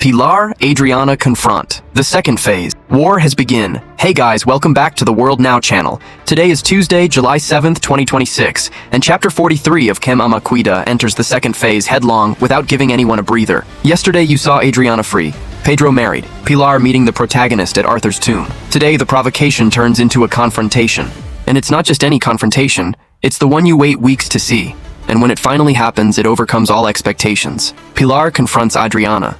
Pilar, Adriana confront. The second phase. War has begun. Hey guys, welcome back to the World Now channel. Today is Tuesday, July 7th, 2026, and chapter 43 of Quem, Cuida enters the second phase headlong without giving anyone a breather. Yesterday you saw Adriana free, Pedro married, Pilar meeting the protagonist at Arthur's tomb. Today the provocation turns into a confrontation. And it's not just any confrontation, it's the one you wait weeks to see. And when it finally happens, it overcomes all expectations. Pilar confronts Adriana.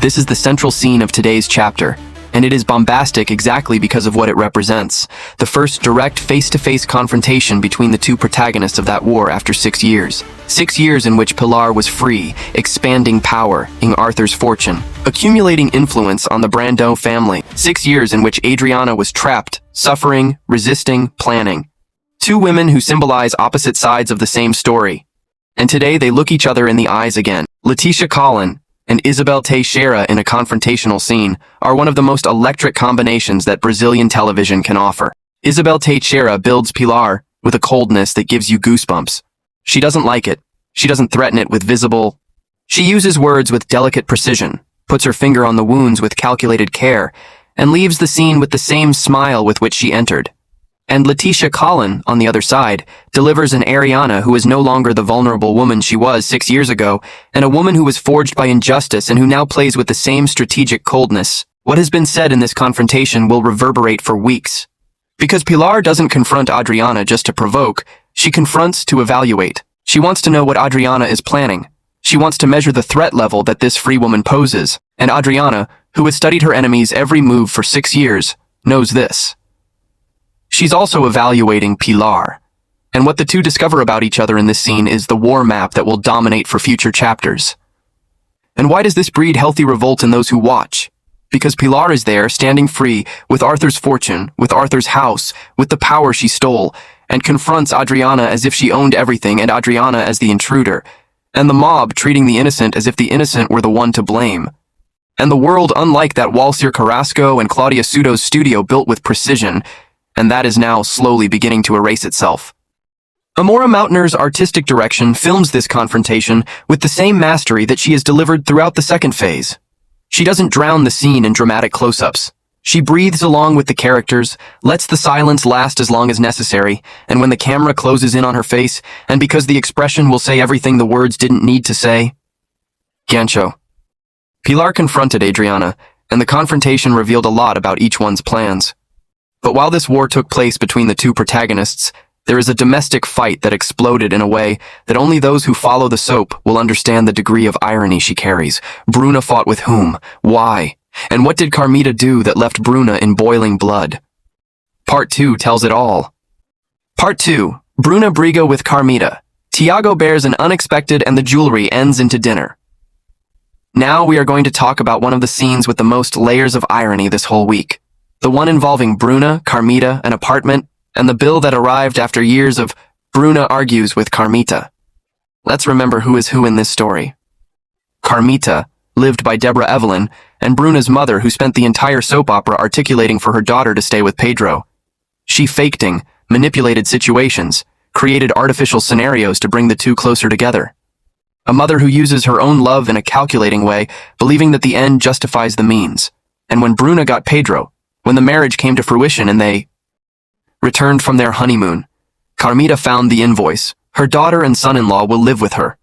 This is the central scene of today's chapter, and it is bombastic exactly because of what it represents. The first direct face-to-face confrontation between the two protagonists of that war after 6 years. 6 years in which Pilar was free, expanding power in Arthur's fortune, accumulating influence on the Brando family. 6 years in which Adriana was trapped, suffering, resisting, planning. Two women who symbolize opposite sides of the same story. And today they look each other in the eyes again. Leticia Collin and Isabel Teixeira in a confrontational scene are one of the most electric combinations that Brazilian television can offer. Isabel Teixeira builds Pilar with a coldness that gives you goosebumps. She doesn't like it. She doesn't threaten it with visible. She uses words with delicate precision, puts her finger on the wounds with calculated care, and leaves the scene with the same smile with which she entered. And Leticia Collin, on the other side, delivers an Ariana who is no longer the vulnerable woman she was 6 years ago, and a woman who was forged by injustice and who now plays with the same strategic coldness. What has been said in this confrontation will reverberate for weeks. Because Pilar doesn't confront Adriana just to provoke, she confronts to evaluate. She wants to know what Adriana is planning. She wants to measure the threat level that this free woman poses. And Adriana, who has studied her enemy's every move for 6 years, knows this. She's also evaluating Pilar. And what the two discover about each other in this scene is the war map that will dominate for future chapters. And why does this breed healthy revolt in those who watch? Because Pilar is there, standing free, with Arthur's fortune, with Arthur's house, with the power she stole, and confronts Adriana as if she owned everything and Adriana as the intruder, and the mob treating the innocent as if the innocent were the one to blame. And the world unlike that Walsir Carrasco and Claudia Souto's studio built with precision, and that is now slowly beginning to erase itself. Amora Mautner's artistic direction films this confrontation with the same mastery that she has delivered throughout the second phase. She doesn't drown the scene in dramatic close-ups. She breathes along with the characters, lets the silence last as long as necessary, and when the camera closes in on her face, and because the expression will say everything the words didn't need to say. Gancho. Pilar confronted Adriana, and the confrontation revealed a lot about each one's plans. But while this war took place between the two protagonists, there is a domestic fight that exploded in a way that only those who follow the soap will understand the degree of irony she carries. Bruna fought with whom? Why? And what did Carmita do that left Bruna in boiling blood? Part 2 tells it all. Part 2. Bruna briga with Carmita. Tiago bears an unexpected and the jewelry ends into dinner. Now we are going to talk about one of the scenes with the most layers of irony this whole week. The one involving Bruna, Carmita, an apartment, and the bill that arrived after years of Bruna argues with Carmita. Let's remember who is who in this story. Carmita, lived by Deborah Evelyn, and Bruna's mother who spent the entire soap opera articulating for her daughter to stay with Pedro. She faked-ing, manipulated situations, created artificial scenarios to bring the two closer together. A mother who uses her own love in a calculating way, believing that the end justifies the means. And when Bruna got Pedro, when the marriage came to fruition and they returned from their honeymoon, Carmita found the invoice. Her daughter and son-in-law will live with her.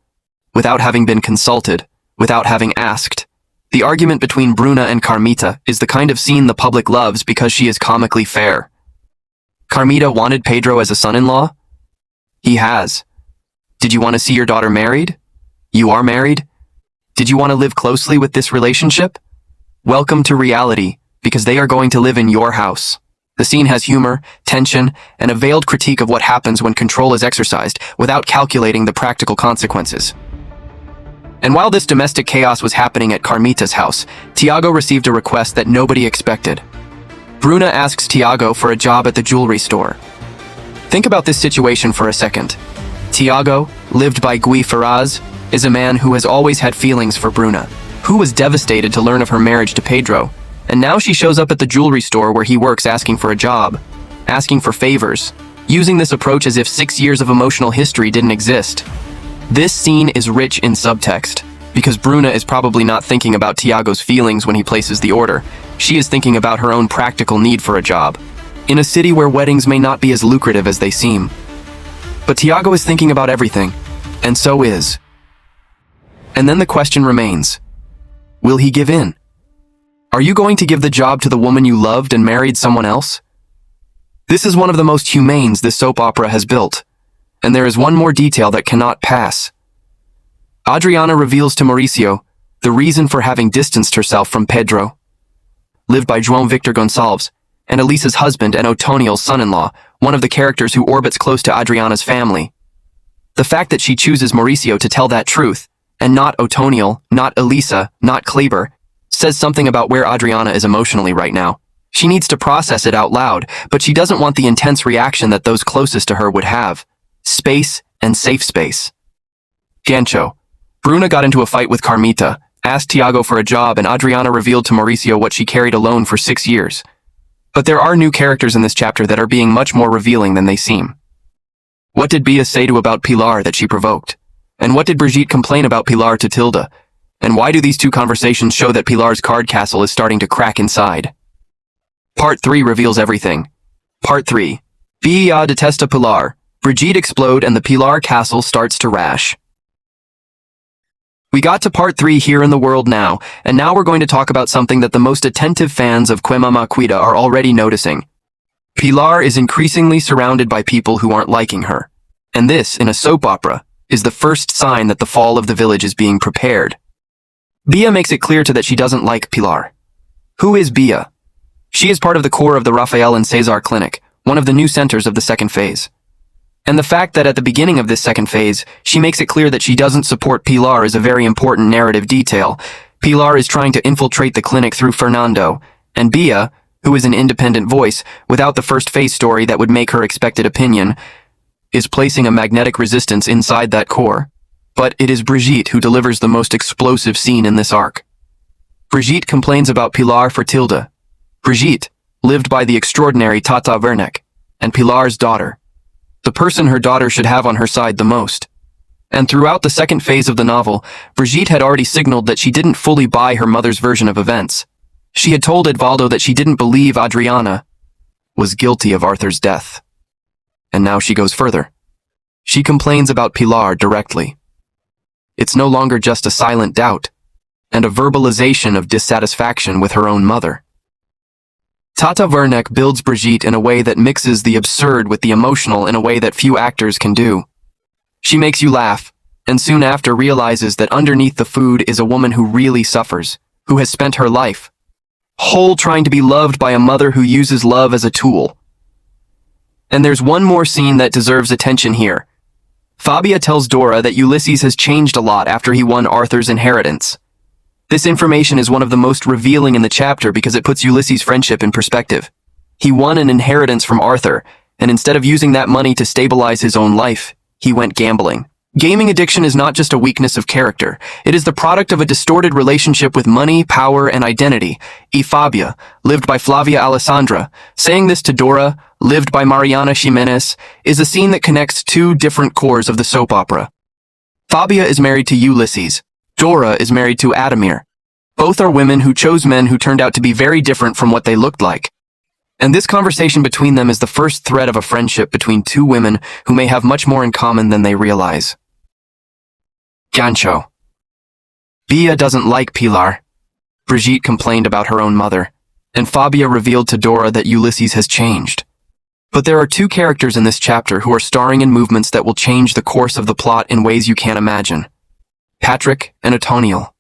Without having been consulted, without having asked. The argument between Bruna and Carmita is the kind of scene the public loves because she is comically fair. Carmita wanted Pedro as a son-in-law? He has. Did you want to see your daughter married? You are married? Did you want to live closely with this relationship? Welcome to reality, because they are going to live in your house. The scene has humor, tension, and a veiled critique of what happens when control is exercised without calculating the practical consequences. And while this domestic chaos was happening at Carmita's house, Tiago received a request that nobody expected. Bruna asks Tiago for a job at the jewelry store. Think about this situation for a second. Tiago, lived by Gui Ferraz, is a man who has always had feelings for Bruna, who was devastated to learn of her marriage to Pedro. And now she shows up at the jewelry store where he works asking for a job, asking for favors, using this approach as if 6 years of emotional history didn't exist. This scene is rich in subtext. Because Bruna is probably not thinking about Tiago's feelings when he places the order. She is thinking about her own practical need for a job, in a city where weddings may not be as lucrative as they seem. But Tiago is thinking about everything, and so is. And then the question remains, will he give in? Are you going to give the job to the woman you loved and married someone else? This is one of the most humanes this soap opera has built, and there is one more detail that cannot pass. Adriana reveals to Mauricio the reason for having distanced herself from Pedro, lived by João Victor Gonçalves, and Elisa's husband and Otonio's son-in-law, one of the characters who orbits close to Adriana's family. The fact that she chooses Mauricio to tell that truth, and not Otonio, not Elisa, not Kleber, says something about where Adriana is emotionally right now. She needs to process it out loud, but she doesn't want the intense reaction that those closest to her would have. Space and safe space. Gancho. Bruna got into a fight with Carmita, asked Tiago for a job, and Adriana revealed to Mauricio what she carried alone for 6 years. But there are new characters in this chapter that are being much more revealing than they seem. What did Bia say to about Pilar that she provoked? And what did Brigitte complain about Pilar to Tilda? And why do these two conversations show that Pilar's card castle is starting to crack inside? Part 3 reveals everything. Part 3. Bia detesta Pilar. Brigitte explode and the Pilar castle starts to rash. We got to part 3 here in the world now, and now we're going to talk about something that the most attentive fans of Quem, Cuida are already noticing. Pilar is increasingly surrounded by people who aren't liking her. And this, in a soap opera, is the first sign that the fall of the village is being prepared. Bia makes it clear that she doesn't like Pilar. Who is Bia? She is part of the core of the Rafael and Cesar Clinic, one of the new centers of the second phase. And the fact that at the beginning of this second phase, she makes it clear that she doesn't support Pilar is a very important narrative detail. Pilar is trying to infiltrate the clinic through Fernando, and Bia, who is an independent voice, without the first phase story that would make her expected opinion, is placing a magnetic resistance inside that core. But it is Brigitte who delivers the most explosive scene in this arc. Brigitte complains about Pilar for Tilda. Brigitte, lived by the extraordinary Tata Werneck, and Pilar's daughter. The person her daughter should have on her side the most. And throughout the second phase of the novel, Brigitte had already signaled that she didn't fully buy her mother's version of events. She had told Edvaldo that she didn't believe Adriana was guilty of Arthur's death. And now she goes further. She complains about Pilar directly. It's no longer just a silent doubt, and a verbalization of dissatisfaction with her own mother. Tata Werneck builds Brigitte in a way that mixes the absurd with the emotional in a way that few actors can do. She makes you laugh, and soon after realizes that underneath the food is a woman who really suffers, who has spent her life whole trying to be loved by a mother who uses love as a tool. And there's one more scene that deserves attention here. Fabia tells Dora that Ulysses has changed a lot after he won Arthur's inheritance. This information is one of the most revealing in the chapter because it puts Ulysses' friendship in perspective. He won an inheritance from Arthur, and instead of using that money to stabilize his own life, he went gambling. Gaming addiction is not just a weakness of character. It is the product of a distorted relationship with money, power, and identity. Fabia, lived by Flavia Alessandra, saying this to Dora, lived by Mariana Ximenez, is a scene that connects two different cores of the soap opera. Fabia is married to Ulysses. Dora is married to Adamir. Both are women who chose men who turned out to be very different from what they looked like. And this conversation between them is the first thread of a friendship between two women who may have much more in common than they realize. Gancho. Bia doesn't like Pilar. Brigitte complained about her own mother, and Fabia revealed to Dora that Ulysses has changed. But there are two characters in this chapter who are starring in movements that will change the course of the plot in ways you can't imagine. Patrick and Otoniel.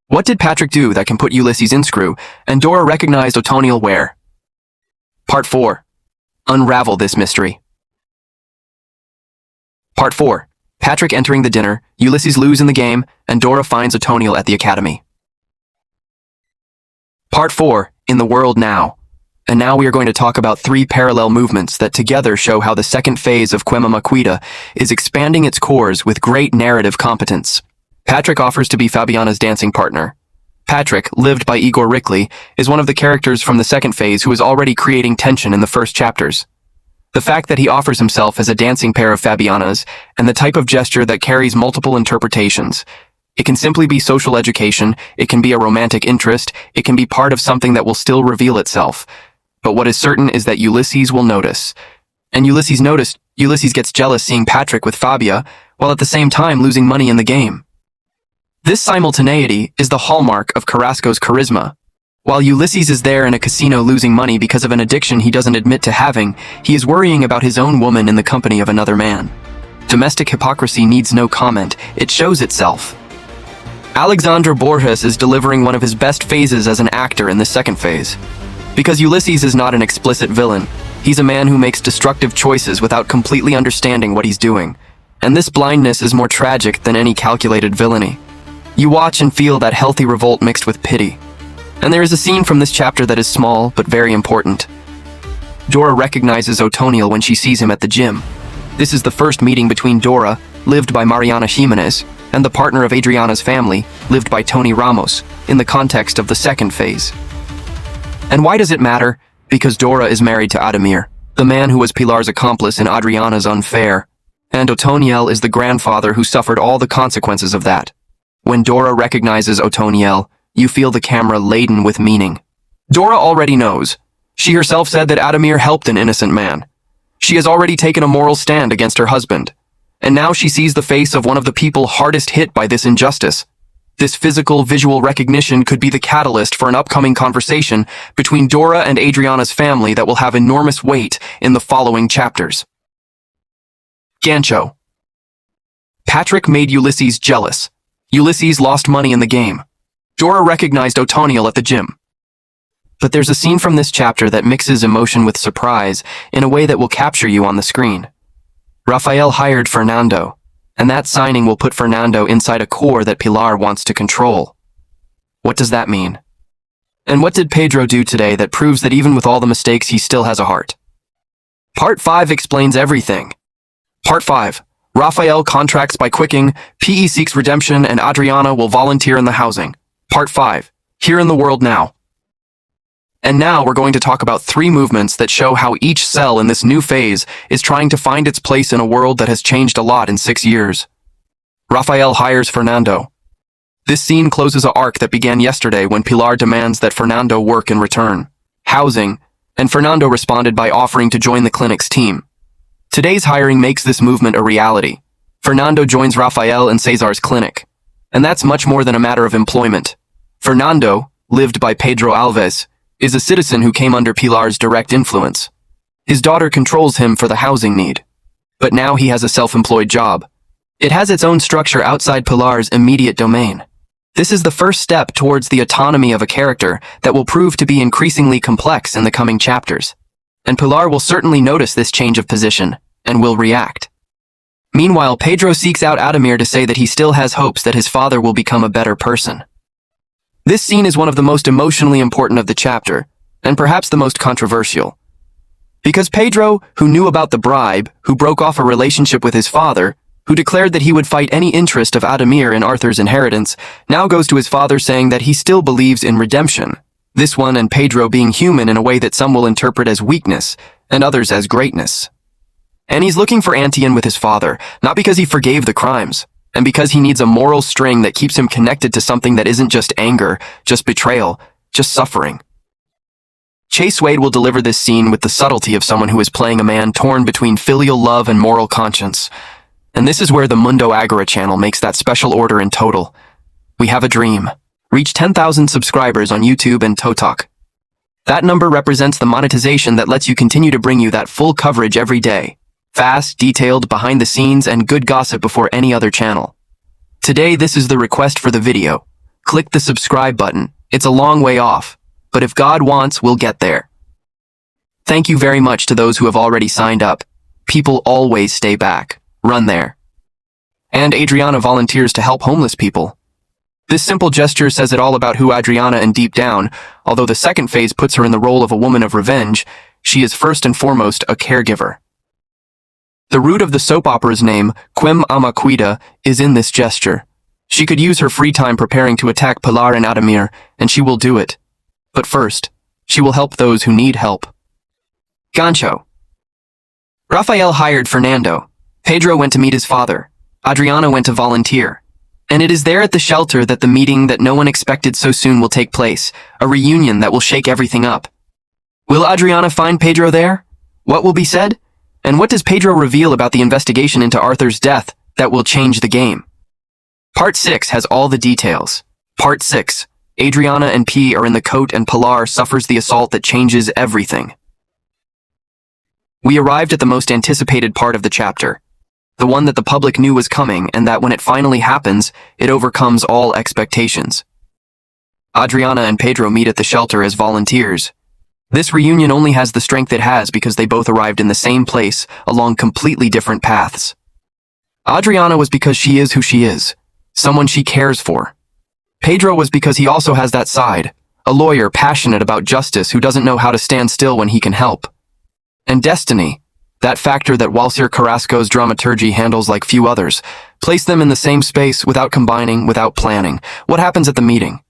What did Patrick do that can put Ulysses in screw, and Dora recognized Otoniel where? Part 4. Unravel this mystery. Part 4. Patrick entering the dinner, Ulysses lose in the game, and Dora finds Otoniel at the academy. Part 4. In the world now. And now we are going to talk about three parallel movements that together show how the second phase of Quem, Cuida is expanding its cores with great narrative competence. Patrick offers to be Fabiana's dancing partner. Patrick, lived by Igor Rickley, is one of the characters from the second phase who is already creating tension in the first chapters. The fact that he offers himself as a dancing pair of Fabiana's, and the type of gesture that carries multiple interpretations, It can simply be social education, it can be a romantic interest, it can be part of something that will still reveal itself. But what is certain is that Ulysses will notice. And Ulysses noticed, Ulysses gets jealous seeing Patrick with Fabia, while at the same time losing money in the game. This simultaneity is the hallmark of Carrasco's charisma. While Ulysses is there in a casino losing money because of an addiction he doesn't admit to having, he is worrying about his own woman in the company of another man. Domestic hypocrisy needs no comment, it shows itself. Alexandre Borges is delivering one of his best phases as an actor in the second phase. Because Ulysses is not an explicit villain, he's a man who makes destructive choices without completely understanding what he's doing. And this blindness is more tragic than any calculated villainy. You watch and feel that healthy revolt mixed with pity. And there is a scene from this chapter that is small but very important. Dora recognizes Otoniel when she sees him at the gym. This is the first meeting between Dora, lived by Mariana Jimenez, and the partner of Adriana's family, lived by Tony Ramos, in the context of the second phase. And why does it matter? Because Dora is married to Ademir, the man who was Pilar's accomplice in Adriana's unfair, and Otoniel is the grandfather who suffered all the consequences of that. When Dora recognizes Otoniel, you feel the camera laden with meaning. Dora already knows. She herself said that Ademir helped an innocent man. She has already taken a moral stand against her husband. And now she sees the face of one of the people hardest hit by this injustice. This physical, visual recognition could be the catalyst for an upcoming conversation between Dora and Adriana's family that will have enormous weight in the following chapters. Gancho. Patrick made Ulysses jealous. Ulysses lost money in the game. Dora recognized Otoniel at the gym. But there's a scene from this chapter that mixes emotion with surprise in a way that will capture you on the screen. Rafael hired Fernando, and that signing will put Fernando inside a core that Pilar wants to control. What does that mean? And what did Pedro do today that proves that even with all the mistakes he still has a heart? Part 5 explains everything. Part 5. Rafael contracts by quicking, PE seeks redemption, and Adriana will volunteer in the housing. Part 5. Here in the world now. And now we're going to talk about 3 movements that show how each cell in this new phase is trying to find its place in a world that has changed a lot in 6 years. Rafael hires Fernando. This scene closes an arc that began yesterday when Pilar demands that Fernando work in return. Housing, and Fernando responded by offering to join the clinic's team. Today's hiring makes this movement a reality. Fernando joins Rafael and Cesar's clinic. And that's much more than a matter of employment. Fernando, lived by Pedro Alves, is a citizen who came under Pilar's direct influence. His daughter controls him for the housing need. But now he has a self-employed job. It has its own structure outside Pilar's immediate domain. This is the first step towards the autonomy of a character that will prove to be increasingly complex in the coming chapters. And Pilar will certainly notice this change of position, and will react. Meanwhile, Pedro seeks out Ademir to say that he still has hopes that his father will become a better person. This scene is one of the most emotionally important of the chapter, and perhaps the most controversial. Because Pedro, who knew about the bribe, who broke off a relationship with his father, who declared that he would fight any interest of Ademir in Arthur's inheritance, now goes to his father saying that he still believes in redemption. This one and Pedro being human in a way that some will interpret as weakness, and others as greatness. And he's looking for Antion with his father, not because he forgave the crimes, and because he needs a moral string that keeps him connected to something that isn't just anger, just betrayal, just suffering. Chase Wade will deliver this scene with the subtlety of someone who is playing a man torn between filial love and moral conscience. And this is where the Mundo Agora channel makes that special order in total. We have a dream. Reach 10,000 subscribers on YouTube and TikTok. That number represents the monetization that lets you continue to bring you that full coverage every day. Fast, detailed, behind the scenes, and good gossip before any other channel. Today, this is the request for the video. Click the subscribe button. It's a long way off, but if God wants, we'll get there. Thank you very much to those who have already signed up. People always stay back. Run there. And Adriana volunteers to help homeless people. This simple gesture says it all about who Adriana and deep down, although the second phase puts her in the role of a woman of revenge, she is first and foremost a caregiver. The root of the soap opera's name, Quem, Cuida, is in this gesture. She could use her free time preparing to attack Pilar and Ademir, and she will do it. But first, she will help those who need help. Gancho. Rafael hired Fernando. Pedro went to meet his father. Adriana went to volunteer. And it is there at the shelter that the meeting that no one expected so soon will take place, a reunion that will shake everything up. Will Adriana find Pedro there? What will be said? And what does Pedro reveal about the investigation into Arthur's death that will change the game? Part 6 has all the details. Part 6. Adriana and P are in the coat and Pilar suffers the assault that changes everything. We arrived at the most anticipated part of the chapter. The one that the public knew was coming and that when it finally happens, it overcomes all expectations. Adriana and Pedro meet at the shelter as volunteers. This reunion only has the strength it has because they both arrived in the same place along completely different paths. Adriana was because she is who she is, someone she cares for. Pedro was because he also has that side, a lawyer passionate about justice who doesn't know how to stand still when he can help. And destiny, that factor that Walsir Carrasco's dramaturgy handles like few others, placed them in the same space without combining, without planning. What happens at the meeting?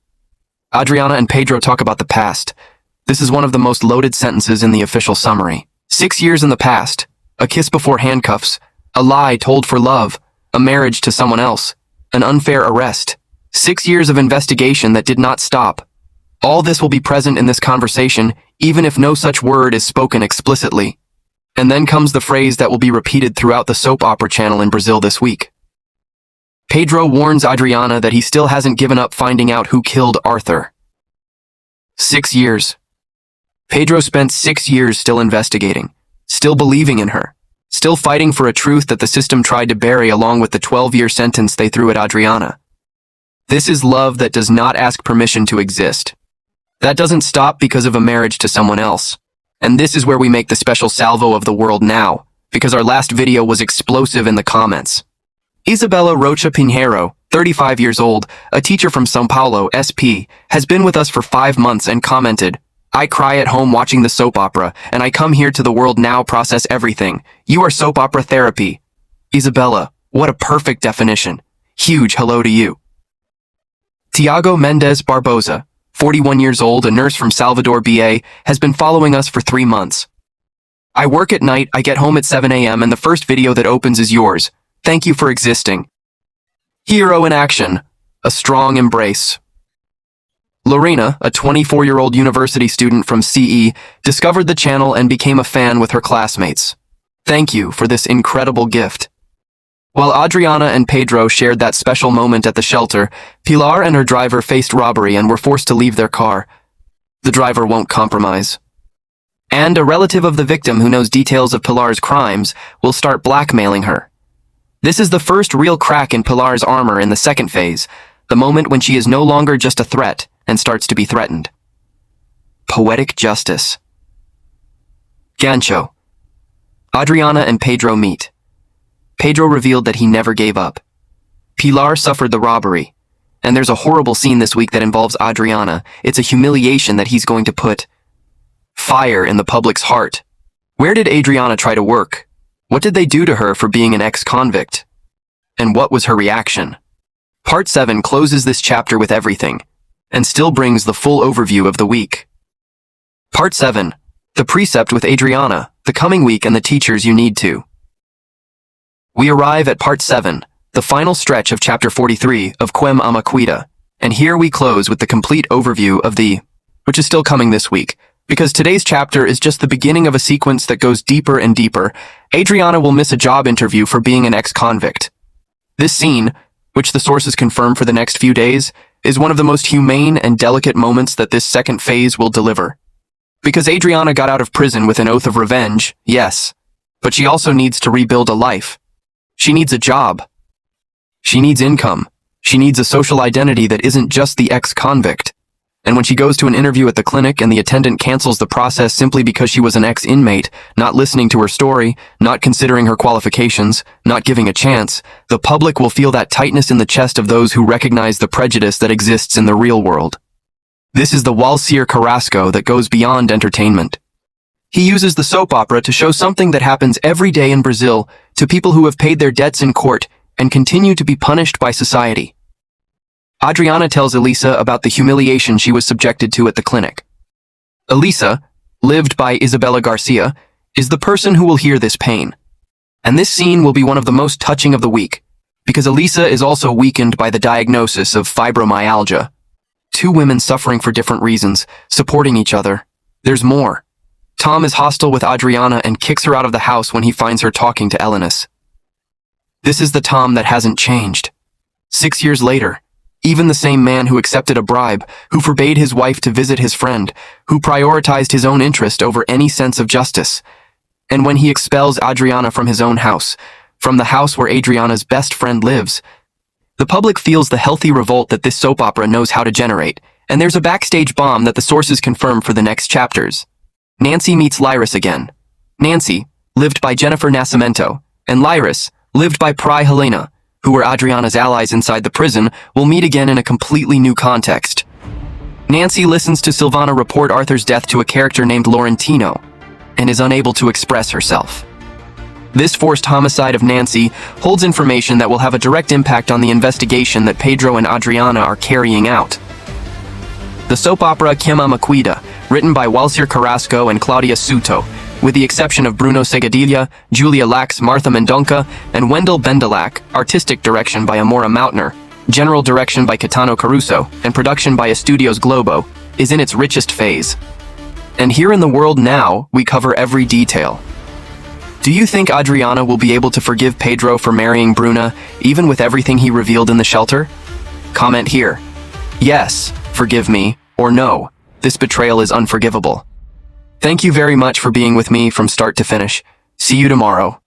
Adriana and Pedro talk about the past. This is one of the most loaded sentences in the official summary. 6 years in the past, a kiss before handcuffs, a lie told for love, a marriage to someone else, an unfair arrest, 6 years of investigation that did not stop. All this will be present in this conversation, even if no such word is spoken explicitly. And then comes the phrase that will be repeated throughout the soap opera channel in Brazil this week. Pedro warns Adriana that he still hasn't given up finding out who killed Arthur. 6 years. Pedro spent 6 years still investigating, still believing in her, still fighting for a truth that the system tried to bury along with the 12-year sentence they threw at Adriana. This is love that does not ask permission to exist. That doesn't stop because of a marriage to someone else. And this is where we make the special salvo of the world now, because our last video was explosive in the comments. Isabella Rocha Pinheiro, 35 years old, a teacher from São Paulo, SP, has been with us for 5 months and commented, "I cry at home watching the soap opera, and I come here to the world now process everything. You are soap opera therapy." Isabella, what a perfect definition. Huge hello to you. Tiago Mendes Barbosa, 41 years old, a nurse from Salvador, BA, has been following us for 3 months. "I work at night, I get home at 7 a.m. and the first video that opens is yours. Thank you for existing." Hero in action, a strong embrace. Lorena, a 24-year-old university student from CE, discovered the channel and became a fan with her classmates. Thank you for this incredible gift. While Adriana and Pedro shared that special moment at the shelter, Pilar and her driver faced robbery and were forced to leave their car. The driver won't compromise. And a relative of the victim who knows details of Pilar's crimes will start blackmailing her. This is the first real crack in Pilar's armor in the second phase, the moment when she is no longer just a threat and starts to be threatened. Poetic justice. Gancho. Adriana and Pedro meet. Pedro revealed that he never gave up. Pilar suffered the robbery, and there's a horrible scene this week that involves Adriana. It's a humiliation that he's going to put fire in the public's heart. Where did Adriana try to work? What did they do to her for being an ex-convict? And what was her reaction? Part 7 closes this chapter with everything, and still brings the full overview of the week. Part 7. The precept with Adriana, the coming week and the teachers you need to. We arrive at Part 7, the final stretch of Chapter 43 of Quem, Cuida, and here we close with the complete overview of which is still coming this week, because today's chapter is just the beginning of a sequence that goes deeper and deeper. Adriana will miss a job interview for being an ex-convict. This scene, which the sources confirm for the next few days, is one of the most humane and delicate moments that this second phase will deliver. Because Adriana got out of prison with an oath of revenge, yes, but she also needs to rebuild a life. She needs a job. She needs income. She needs a social identity that isn't just the ex-convict. And when she goes to an interview at the clinic and the attendant cancels the process simply because she was an ex-inmate, not listening to her story, not considering her qualifications, not giving a chance, the public will feel that tightness in the chest of those who recognize the prejudice that exists in the real world. This is the Walsir Carrasco that goes beyond entertainment. He uses the soap opera to show something that happens every day in Brazil to people who have paid their debts in court and continue to be punished by society. Adriana tells Elisa about the humiliation she was subjected to at the clinic. Elisa, lived by Isabella Garcia, is the person who will hear this pain. And this scene will be one of the most touching of the week, because Elisa is also weakened by the diagnosis of fibromyalgia. Two women suffering for different reasons, supporting each other. There's more. Tom is hostile with Adriana and kicks her out of the house when he finds her talking to Elenis. This is the Tom that hasn't changed. 6 years later, even the same man who accepted a bribe, who forbade his wife to visit his friend, who prioritized his own interest over any sense of justice. And when he expels Adriana from his own house, from the house where Adriana's best friend lives, the public feels the healthy revolt that this soap opera knows how to generate, and there's a backstage bomb that the sources confirm for the next chapters. Nancy meets Lyris again. Nancy, lived by Jennifer Nascimento, and Lyris, lived by Pri Helena, who were Adriana's allies inside the prison, will meet again in a completely new context. Nancy listens to Silvana report Arthur's death to a character named Laurentino, and is unable to express herself. This forced homicide of Nancy holds information that will have a direct impact on the investigation that Pedro and Adriana are carrying out. The soap opera Quem, Cuida, written by Walsir Carrasco and Claudia Suto, with the exception of Bruno Segadilla, Julia Lax, Martha Mendonca, and Wendell Bendelac, artistic direction by Amora Mautner, general direction by Catano Caruso, and production by Estudios Globo, is in its richest phase. And here in The World Now, we cover every detail. Do you think Adriana will be able to forgive Pedro for marrying Bruna, even with everything he revealed in the shelter? Comment here. Yes, forgive me, or no, this betrayal is unforgivable. Thank you very much for being with me from start to finish. See you tomorrow.